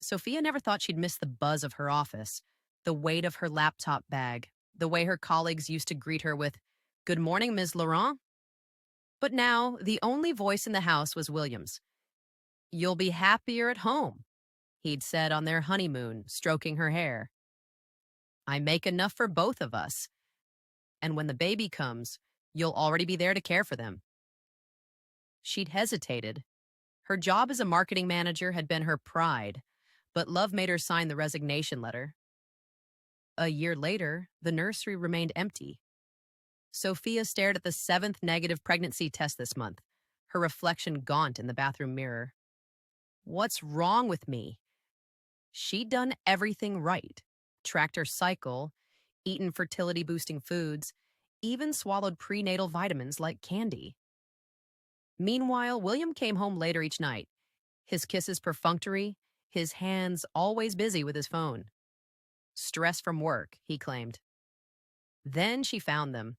Sophia never thought she'd miss the buzz of her office, the weight of her laptop bag, the way her colleagues used to greet her with, "Good morning, Ms. Laurent." But now, the only voice in the house was William's. "You'll be happier at home," he'd said on their honeymoon, stroking her hair. "I make enough for both of us. And when the baby comes, you'll already be there to care for them." She'd hesitated. Her job as a marketing manager had been her pride, but love made her sign the resignation letter. A year later, the nursery remained empty. Sophia stared at the seventh negative pregnancy test this month, her reflection gaunt in the bathroom mirror. What's wrong with me? She'd done everything right. Tracked her cycle, eaten fertility-boosting foods, even swallowed prenatal vitamins like candy. Meanwhile, William came home later each night, his kisses perfunctory, his hands always busy with his phone. Stress from work, he claimed. Then she found them,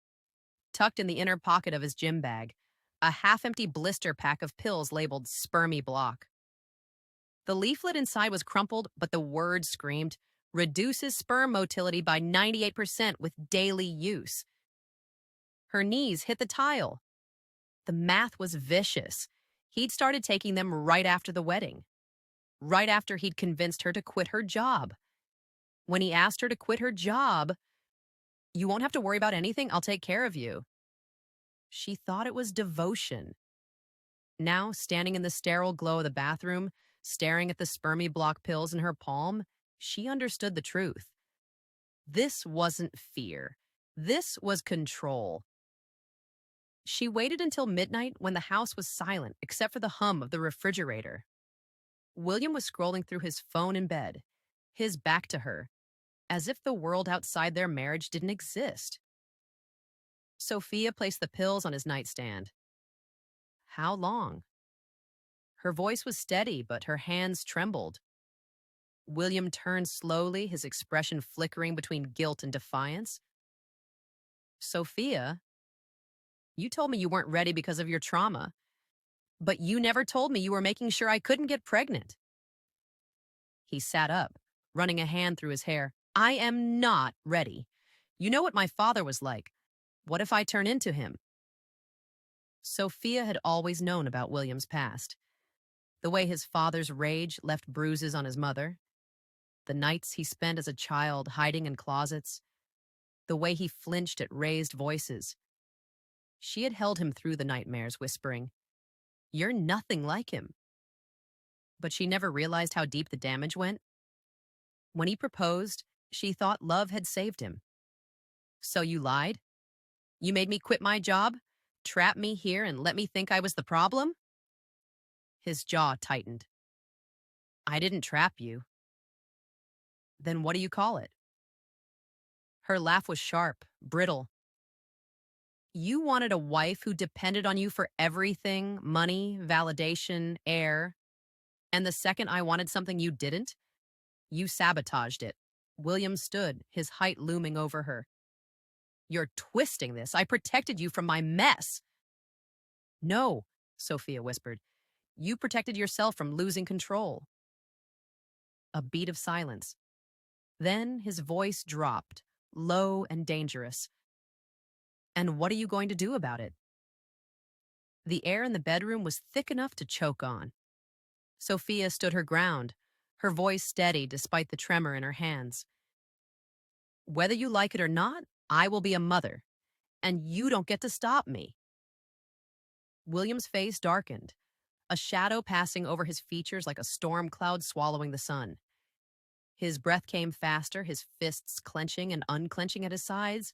tucked in the inner pocket of his gym bag, a half-empty blister pack of pills labeled Spermy Block. The leaflet inside was crumpled, but the word screamed, "Reduces sperm motility by 98% with daily use." Her knees hit the tile. The math was vicious. He'd started taking them right after the wedding, right after he'd convinced her to quit her job. When he asked her to quit her job, "You won't have to worry about anything, I'll take care of you." She thought it was devotion. Now, standing in the sterile glow of the bathroom, staring at the Spermy Block pills in her palm, she understood the truth. This wasn't fear. This was control. She waited until midnight when the house was silent except for the hum of the refrigerator. William was scrolling through his phone in bed, his back to her, as if the world outside their marriage didn't exist. Sophia placed the pills on his nightstand. How long? Her voice was steady, but her hands trembled. William turned slowly, his expression flickering between guilt and defiance. "Sophia, you told me you weren't ready because of your trauma, but you never told me you were making sure I couldn't get pregnant." He sat up, running a hand through his hair. "I am not ready. You know what my father was like. What if I turn into him?" Sophia had always known about William's past. The way his father's rage left bruises on his mother. The nights he spent as a child hiding in closets. The way he flinched at raised voices. She had held him through the nightmares, whispering, "You're nothing like him." But she never realized how deep the damage went. When he proposed, she thought love had saved him. "So you lied? You made me quit my job, trap me here, and let me think I was the problem?" His jaw tightened. "I didn't trap you." "Then what do you call it?" Her laugh was sharp, brittle. "You wanted a wife who depended on you for everything, money, validation, air. And the second I wanted something you didn't, you sabotaged it." William stood, his height looming over her. "You're twisting this. I protected you from my mess." "No," Sophia whispered. "You protected yourself from losing control." A beat of silence. Then his voice dropped, low and dangerous. "And what are you going to do about it?" The air in the bedroom was thick enough to choke on. Sophia stood her ground, her voice steady despite the tremor in her hands. "Whether you like it or not, I will be a mother, and you don't get to stop me." William's face darkened, a shadow passing over his features like a storm cloud swallowing the sun. His breath came faster, his fists clenching and unclenching at his sides.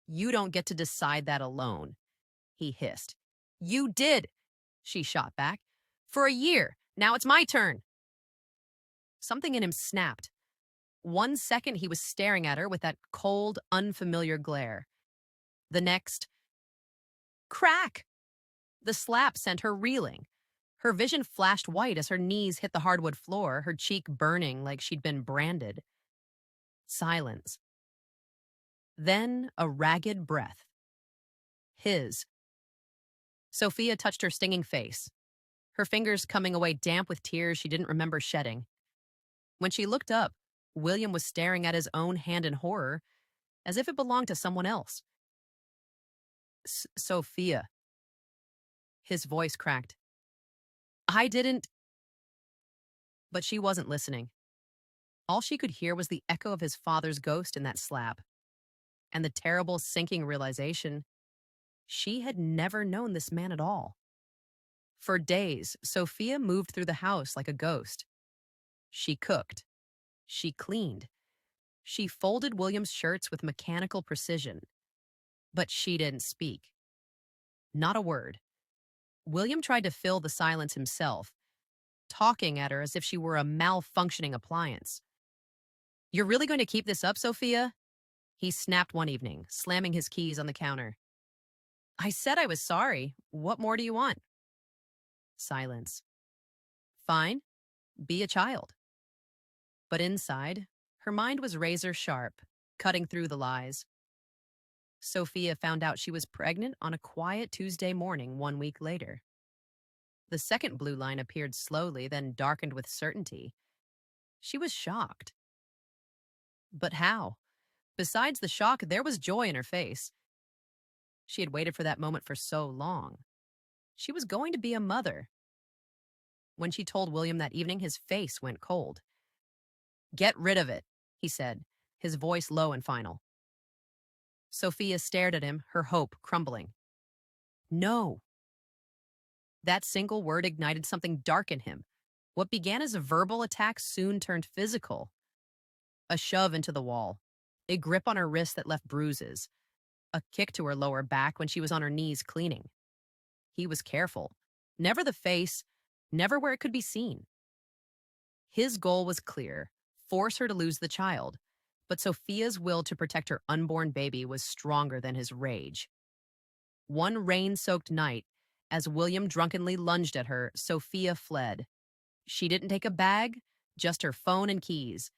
"You don't get to decide that alone," he hissed. "You did," she shot back. "For a year. Now it's my turn." Something in him snapped. 1 second he was staring at her with that cold, unfamiliar glare. The next, crack! The slap sent her reeling. Her vision flashed white as her knees hit the hardwood floor, her cheek burning like she'd been branded. Silence. Then a ragged breath. His. Sophia touched her stinging face, her fingers coming away damp with tears she didn't remember shedding. When she looked up, William was staring at his own hand in horror, as if it belonged to someone else. Sophia. His voice cracked. I didn't. But she wasn't listening. All she could hear was the echo of his father's ghost in that slap, and the terrible sinking realization she had never known this man at all. For days, Sophia moved through the house like a ghost. She cooked. She cleaned. She folded William's shirts with mechanical precision. But she didn't speak. Not a word. William tried to fill the silence himself, talking at her as if she were a malfunctioning appliance. You're really going to keep this up, Sophia? He snapped one evening, slamming his keys on the counter. I said I was sorry. What more do you want? Silence. Fine. Be a child. But inside, her mind was razor sharp, cutting through the lies. Sophia found out she was pregnant on a quiet Tuesday morning 1 week later. The second blue line appeared slowly, then darkened with certainty. She was shocked. But how? Besides the shock, there was joy in her face. She had waited for that moment for so long. She was going to be a mother. When she told William that evening, his face went cold. Get rid of it, he said, his voice low and final. Sophia stared at him, her hope crumbling. No. That single word ignited something dark in him. What began as a verbal attack soon turned physical. A shove into the wall, a grip on her wrist that left bruises, a kick to her lower back when she was on her knees cleaning. He was careful. Never the face, never where it could be seen. His goal was clear: force her to lose the child. But Sophia's will to protect her unborn baby was stronger than his rage. One rain-soaked night, as William drunkenly lunged at her, Sophia fled. She didn't take a bag, just her phone and keys.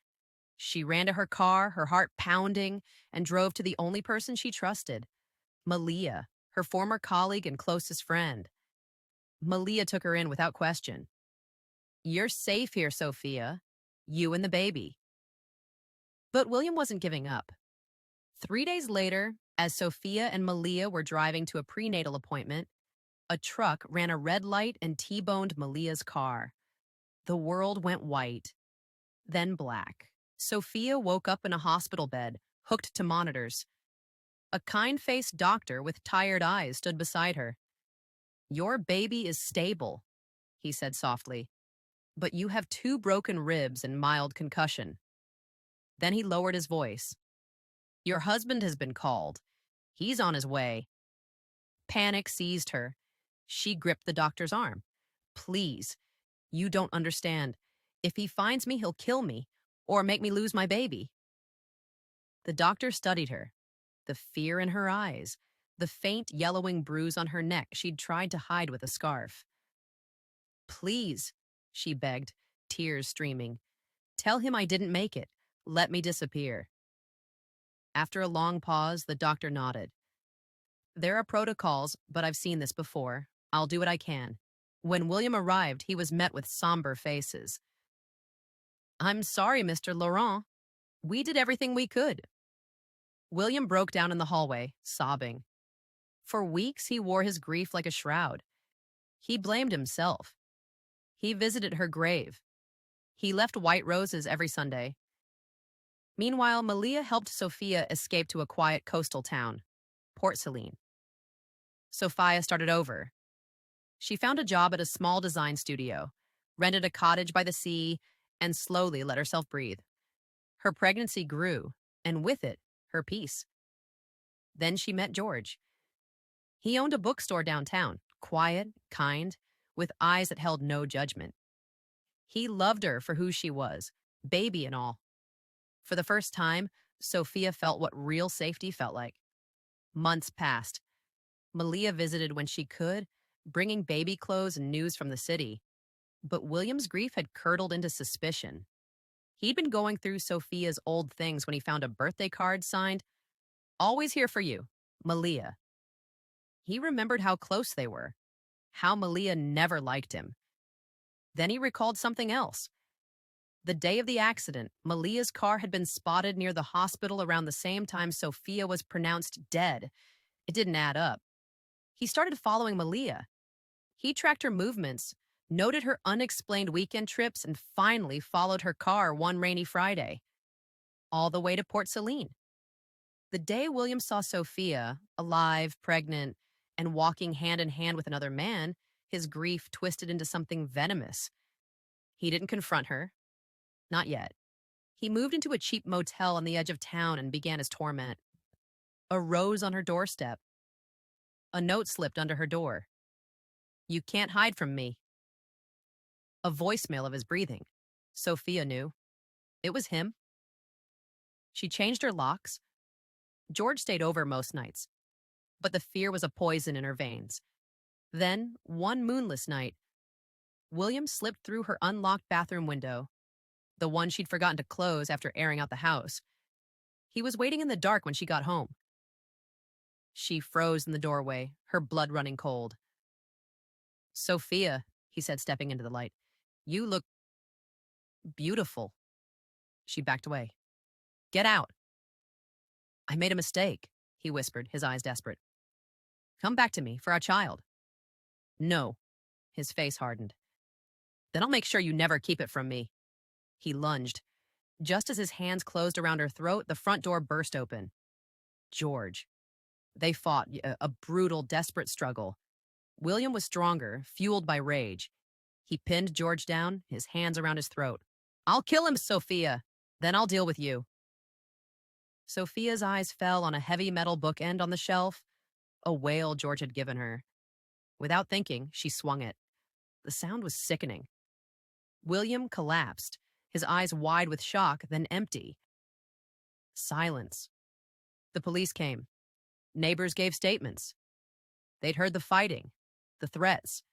She ran to her car, her heart pounding, and drove to the only person she trusted, Malia, her former colleague and closest friend. Malia took her in without question. You're safe here, Sophia. You and the baby. But William wasn't giving up. 3 days later, as Sophia and Malia were driving to a prenatal appointment, a truck ran a red light and T-boned Malia's car. The world went white, then black. Sophia woke up in a hospital bed, hooked to monitors. A kind-faced doctor with tired eyes stood beside her. Your baby is stable, he said softly, but you have 2 broken ribs and mild concussion. Then he lowered his voice. Your husband has been called. He's on his way. Panic seized her. She gripped the doctor's arm. Please, you don't understand. If he finds me, he'll kill me or make me lose my baby. The doctor studied her. The fear in her eyes, the faint yellowing bruise on her neck she'd tried to hide with a scarf. Please, she begged, tears streaming. Tell him I didn't make it. Let me disappear. After a long pause, the doctor nodded. There are protocols, but I've seen this before. I'll do what I can. When William arrived, he was met with somber faces. I'm sorry, Mr. Laurent. We did everything we could. William broke down in the hallway, sobbing. For weeks, he wore his grief like a shroud. He blamed himself. He visited her grave. He left white roses every Sunday. Meanwhile, Malia helped Sophia escape to a quiet coastal town, Port Saline. Sophia started over. She found a job at a small design studio, rented a cottage by the sea, and slowly let herself breathe. Her pregnancy grew, and with it, her peace. Then she met George. He owned a bookstore downtown, quiet, kind, with eyes that held no judgment. He loved her for who she was, baby and all. For the first time, Sophia felt what real safety felt like. Months passed. Malia visited when she could, bringing baby clothes and news from the city. But William's grief had curdled into suspicion. He'd been going through Sophia's old things when he found a birthday card signed, Always here for you, Malia. He remembered how close they were, how Malia never liked him. Then he recalled something else. The day of the accident, Malia's car had been spotted near the hospital around the same time Sophia was pronounced dead. It didn't add up. He started following Malia. He tracked her movements, noted her unexplained weekend trips, and finally followed her car one rainy Friday, all the way to Port Saline. The day William saw Sophia, alive, pregnant, and walking hand in hand with another man, his grief twisted into something venomous. He didn't confront her. Not yet. He moved into a cheap motel on the edge of town and began his torment. A rose on her doorstep. A note slipped under her door. "You can't hide from me." A voicemail of his breathing. Sophia knew. It was him. She changed her locks. George stayed over most nights, but the fear was a poison in her veins. Then, one moonless night, William slipped through her unlocked bathroom window, the one she'd forgotten to close after airing out the house. He was waiting in the dark when she got home. She froze in the doorway, her blood running cold. "Sophia," he said, stepping into the light, "you look beautiful." She backed away. "Get out." "I made a mistake," he whispered, his eyes desperate. "Come back to me for our child." "No." His face hardened. "Then I'll make sure you never keep it from me." He lunged. Just as his hands closed around her throat, the front door burst open. George. They fought, a brutal, desperate struggle. William was stronger, fueled by rage. He pinned George down, his hands around his throat. "I'll kill him, Sophia. Then I'll deal with you." Sophia's eyes fell on a heavy metal bookend on the shelf, a whale George had given her. Without thinking, she swung it. The sound was sickening. William collapsed, his eyes wide with shock, then empty. Silence. The police came. Neighbors gave statements. They'd heard the fighting, the threats.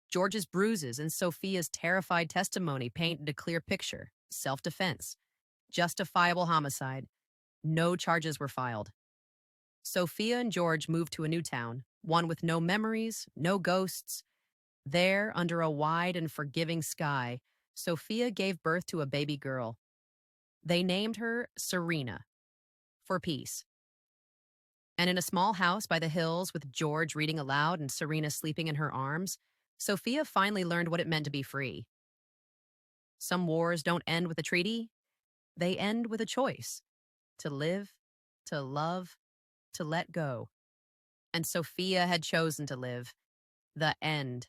George's bruises and Sophia's terrified testimony painted a clear picture. Self-defense. Justifiable homicide. No charges were filed. Sophia and George moved to a new town, one with no memories, no ghosts. There, under a wide and forgiving sky, Sophia gave birth to a baby girl. They named her Serena, for peace. And in a small house by the hills with George reading aloud and Serena sleeping in her arms, Sophia finally learned what it meant to be free. Some wars don't end with a treaty. They end with a choice. To live, to love, to let go. And Sophia had chosen to live. The end.